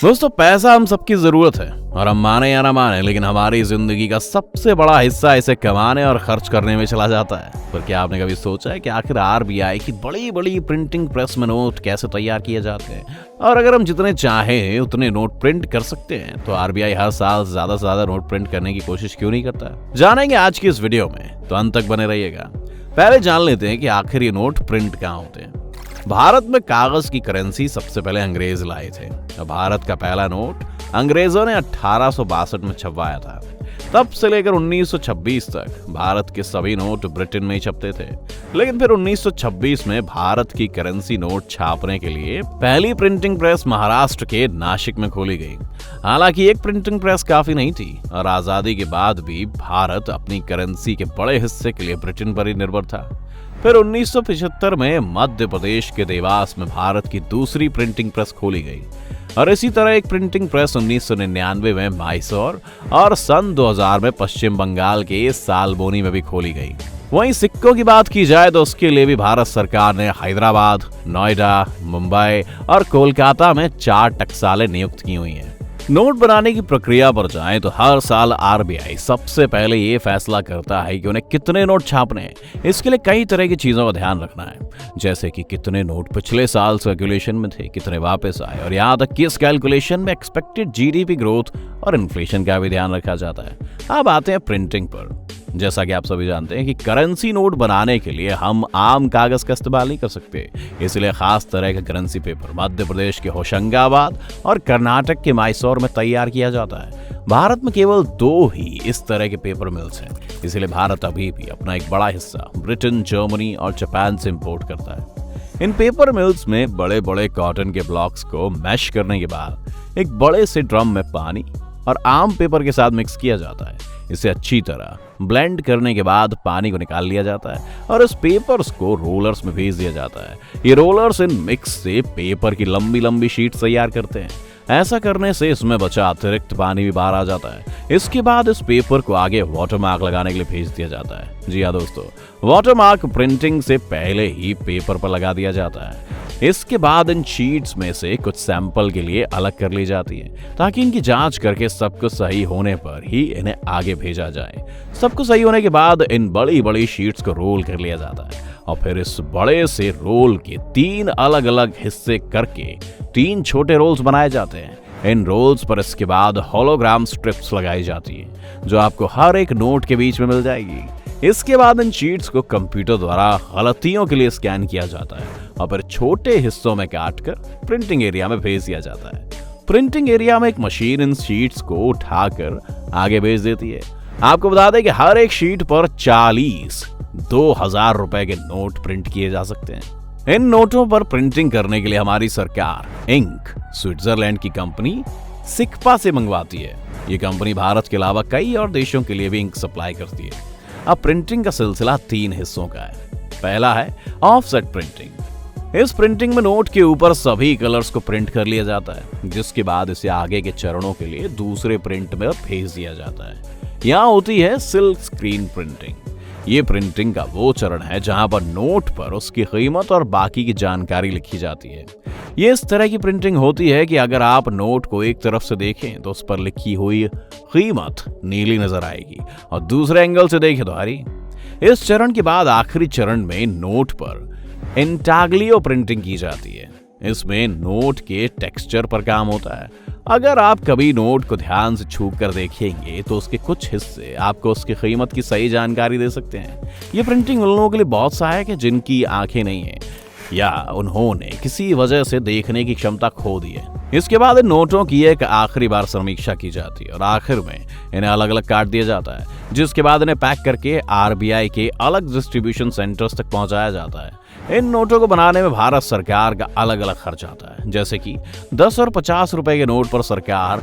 दोस्तों, पैसा हम सबकी जरूरत है और हम माने या ना माने, लेकिन हमारी जिंदगी का सबसे बड़ा हिस्सा इसे कमाने और खर्च करने में चला जाता है। पर क्या आपने कभी सोचा है कि आखिर आरबीआई की बड़ी बड़ी प्रिंटिंग प्रेस में नोट कैसे तैयार किए जाते हैं? और अगर हम जितने चाहें उतने नोट प्रिंट कर सकते हैं, तो आरबीआई हर साल ज्यादा से ज्यादा नोट प्रिंट करने की कोशिश क्यों नहीं करता? जानेंगे आज की इस वीडियो में, तो अंत तक बने रहिएगा। पहले जान लेते हैं कि आखिर ये नोट प्रिंट कहाँ होते हैं। भारत में कागज की करेंसी सबसे पहले अंग्रेज लाए थे। भारत का पहला नोट अंग्रेजों ने 1862 में छपवाया था। तब से लेकर 1926 तक भारत के सभी नोट ब्रिटेन में ही छपते थे। लेकिन फिर 1926 में भारत की करेंसी नोट छापने के लिए पहली प्रिंटिंग प्रेस महाराष्ट्र के नासिक में खोली गई। हालांकि एक प्रिंटिंग प्रेस काफी नहीं थी और आजादी के बाद भी भारत अपनी करेंसी के बड़े हिस्से के लिए ब्रिटेन पर ही निर्भर था। फिर 1975 में मध्य प्रदेश के देवास में भारत की दूसरी प्रिंटिंग प्रेस खोली गई और इसी तरह एक प्रिंटिंग प्रेस 1999 में मैसूर और सन 2000 में पश्चिम बंगाल के सालबोनी में भी खोली गई। वहीं सिक्कों की बात की जाए तो उसके लिए भी भारत सरकार ने हैदराबाद, नोएडा, मुंबई और कोलकाता में 4 टकसालें नियुक्त की हुई हैं। नोट बनाने की प्रक्रिया पर जाएं तो हर साल आरबीआई सबसे पहले ये फैसला करता है कि उन्हें कितने नोट छापने हैं। इसके लिए कई तरह की चीजों का ध्यान रखना है, जैसे कि कितने नोट पिछले साल सर्कुलेशन में थे, कितने वापस आए, और यहाँ तक कि इस कैलकुलेशन में एक्सपेक्टेड जीडीपी ग्रोथ और इन्फ्लेशन का भी ध्यान रखा जाता है। अब आते हैं प्रिंटिंग पर। जैसा कि आप सभी जानते हैं कि करेंसी नोट बनाने के लिए हम आम कागज का इस्तेमाल नहीं कर सकते, इसलिए खास तरह का करेंसी पेपर मध्य प्रदेश के होशंगाबाद और कर्नाटक के मैसूर में तैयार किया जाता है। भारत में केवल 2 ही इस तरह के पेपर मिल्स हैं, इसलिए भारत अभी भी अपना एक बड़ा हिस्सा ब्रिटेन, जर्मनी और जापान से इंपोर्ट करता है। इन पेपर मिल्स में बड़े बड़े कॉटन के ब्लॉक्स को मैश करने के बाद एक बड़े से ड्रम में पानी और आम पेपर के साथ मिक्स किया जाता है। इसे अच्छी तरह ब्लेंड करने के बाद पानी को निकाल लिया जाता है और इस पेपर्स को रोलर्स में भेज दिया जाता है। ये रोलर्स इन मिक्स से पेपर की लंबी लंबी शीट्स तैयार करते हैं। ऐसा करने से इसमें बचा अतिरिक्त पानी भी बाहर आ जाता है। इसके बाद इस पेपर को आगे वाटरमार्क लगाने के लिए भेज दिया जाता है। जी हाँ दोस्तों, वाटरमार्क प्रिंटिंग से पहले ही पेपर पर लगा दिया जाता है। इसके बाद इन शीट्स में से कुछ सैंपल के लिए अलग कर ली जाती है, ताकि इनकी जांच करके सब कुछ सही होने पर ही इन्हें आगे भेजा जाए। सब कुछ सही होने के बाद इन बड़ी बड़ी शीट्स को रोल कर लिया जाता है और फिर इस बड़े से रोल के 3 अलग अलग हिस्से करके 3 छोटे रोल्स बनाए जाते हैं। इन रोल्स पर इसके बाद होलोग्राम स्ट्रिप्स लगाई जाती है, जो आपको हर एक नोट के बीच में मिल जाएगी। इसके बाद इन शीट्स को कंप्यूटर द्वारा गलतियों के लिए स्कैन किया जाता है और फिर छोटे हिस्सों में काटकर प्रिंटिंग एरिया में भेज दिया जाता है। प्रिंटिंग एरिया में एक मशीन इन शीट्स को उठाकर आगे भेज देती है। आपको बता दें कि हर एक शीट पर 40 2000 रुपए के नोट प्रिंट किए जा सकते हैं। इन नोटों पर प्रिंटिंग करने के लिए हमारी सरकार इंक स्विट्जरलैंड की कंपनी सिक्पा से मंगवाती है। ये कंपनी भारत के अलावा कई और देशों के लिए भी इंक सप्लाई करती है। अब प्रिंटिंग का सिलसिला 3 हिस्सों का है। पहला है ऑफसेट प्रिंटिंग। इस प्रिंटिंग में नोट के ऊपर सभी कलर्स को प्रिंट कर लिया जाता है, जिसके बाद इसे आगे के चरणों के लिए दूसरे प्रिंट में भेज दिया जाता है। यहाँ होती है सिल्क स्क्रीन प्रिंटिंग। ये प्रिंटिंग का वो चरण है जहां पर नोट पर उसकी कीमत और बाकी की जानकारी लिखी जाती है। ये इस तरह की प्रिंटिंग होती है कि अगर आप नोट को एक तरफ से देखें तो उस पर लिखी हुई कीमत नीली नजर आएगी और दूसरे एंगल से देखें तो हरी। इस चरण के बाद आखिरी चरण में नोट पर इंटाग्लियो प्रिंटिंग की जाती है। इसमें नोट के टेक्सचर पर काम होता है। अगर आप कभी नोट को ध्यान से छू कर देखेंगे तो उसके कुछ हिस्से आपको उसकी कीमत की सही जानकारी दे सकते हैं। ये प्रिंटिंग उन लोगों के लिए बहुत सहायक है जिनकी आंखें नहीं है या उन्होंने किसी वजह से देखने की क्षमता खो दी है। इसके बाद इन नोटों की एक आखिरी बार समीक्षा की जाती है और आखिर में इन्हें अलग अलग काट दिया जाता है, जिसके बाद इन्हें पैक करके आरबीआई के अलग डिस्ट्रीब्यूशन सेंटर्स तक पहुंचाया जाता है। इन नोटों को बनाने में भारत सरकार का अलग अलग खर्च आता है, जैसे कि 10 और 50 रुपए के नोट पर सरकार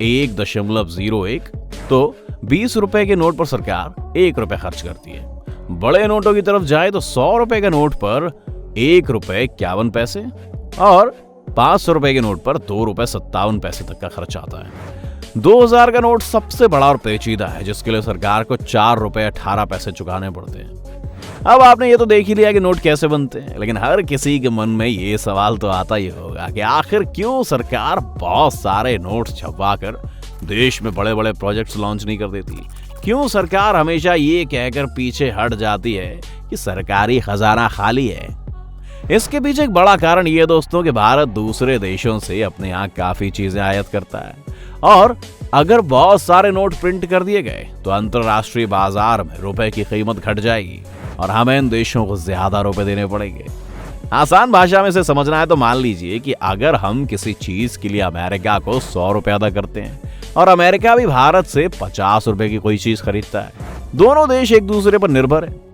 1.01 तो 20 रुपए के नोट पर सरकार 1 रुपए खर्च करती है। बड़े नोटों की तरफ जाए तो 100 रुपए के नोट पर 1 रुपए 51 पैसे और 500 रुपए के नोट पर 2 रुपए 57 पैसे तक का खर्च आता है। 2000 का नोट सबसे बड़ा और पेचीदा है, जिसके लिए सरकार को 4 रुपए 18 पैसे चुकाने पड़ते हैं। अब आपने ये तो देख ही लिया कि नोट कैसे बनते हैं, लेकिन हर किसी के मन में ये सवाल तो आता ही होगा कि आखिर क्यों सरकार बहुत सारे नोट छपवा कर देश में बड़े बड़े प्रोजेक्ट्स लॉन्च नहीं कर देती। क्यों सरकार हमेशा ये कहकर पीछे हट जाती है कि सरकारी खजाना खाली है। इसके पीछे एक बड़ा कारण ये दोस्तों कि भारत दूसरे देशों से अपने यहाँ काफी चीजें आयात करता है, और अगर बहुत सारे नोट प्रिंट कर दिए गए तो अंतरराष्ट्रीय बाजार में रुपए की कीमत घट जाएगी और हमें इन देशों को ज्यादा रुपए देने पड़ेंगे। आसान भाषा में इसे समझना है तो मान लीजिए कि अगर हम किसी चीज के लिए अमेरिका को 100 रुपए अदा करते हैं और अमेरिका भी भारत से 50 रुपए की कोई चीज खरीदता है, दोनों देश एक दूसरे पर निर्भर है।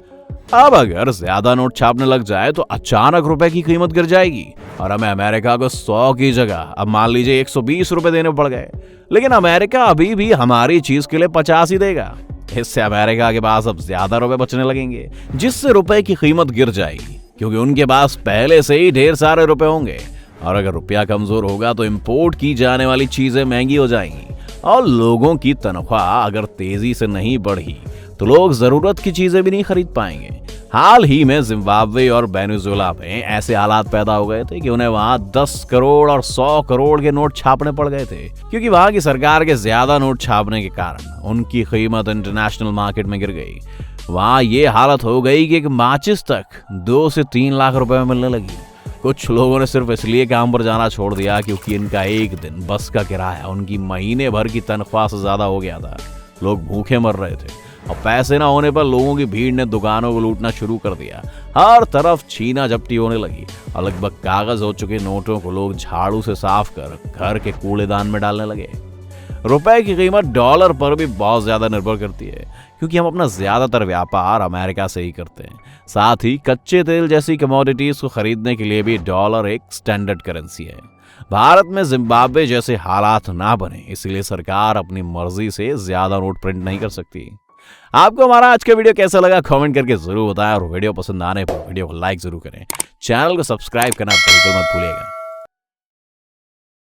अब अगर ज्यादा नोट छापने लग जाए तो अचानक रुपए की कीमत गिर जाएगी और हमें अमेरिका को 100 की जगह अब मान लीजिए 120 रुपए देने पड़ गए, लेकिन अमेरिका अभी भी हमारी चीज के लिए 50 ही देगा। इससे अमेरिका के पास अब ज्यादा रुपए बचने लगेंगे, जिससे रुपए की कीमत गिर जाएगी, क्योंकि उनके पास पहले से ही ढेर सारे रुपए होंगे। और अगर रुपया कमजोर होगा तो इंपोर्ट की जाने वाली चीजें महंगी हो जाएंगी, और लोगों की तनख्वाह अगर तेजी से नहीं बढ़ी तो लोग जरूरत की चीजें भी नहीं खरीद पाएंगे। हाल ही में जिम्बाब्वे और वेनेजुएला में ऐसे हालात पैदा हो गए थे कि उन्हें वहां 10 करोड़ और 100 करोड़ के नोट छापने पड़ गए थे, क्योंकि वहां की सरकार के ज्यादा नोट छापने के कारण उनकी कीमत इंटरनेशनल मार्केट में गिर गई। वहां ये हालत हो गई कि एक माचिस तक 2 से 3 लाख रुपए में मिलने लगी। कुछ लोगों ने सिर्फ इसलिए काम पर जाना छोड़ दिया क्योंकि इनका एक दिन बस का किराया उनकी महीने भर की तनख्वाह से ज्यादा हो गया था। लोग भूखे मर रहे थे और पैसे ना होने पर लोगों की भीड़ ने दुकानों को लूटना शुरू कर दिया। हर तरफ छीना झपटी होने लगी और लगभग कागज हो चुके नोटों को लोग झाड़ू से साफ कर घर के कूड़ेदान में डालने लगे। रुपए की कीमत डॉलर पर भी बहुत ज्यादा निर्भर करती है, क्योंकि हम अपना ज्यादातर व्यापार अमेरिका से ही करते हैं। साथ ही कच्चे तेल जैसी कमोडिटीज को खरीदने के लिए भी डॉलर एक स्टैंडर्ड करेंसी है। भारत में जिम्बाब्वे जैसे हालात ना बने, इसलिए सरकार अपनी मर्जी से ज्यादा नोट प्रिंट नहीं कर सकती। आपको हमारा आज का वीडियो कैसा लगा कमेंट करके जरूर बताएं, और वीडियो पसंद आने पर वीडियो को लाइक जरूर करें। चैनल को सब्सक्राइब करना बिल्कुल मत भूलिएगा।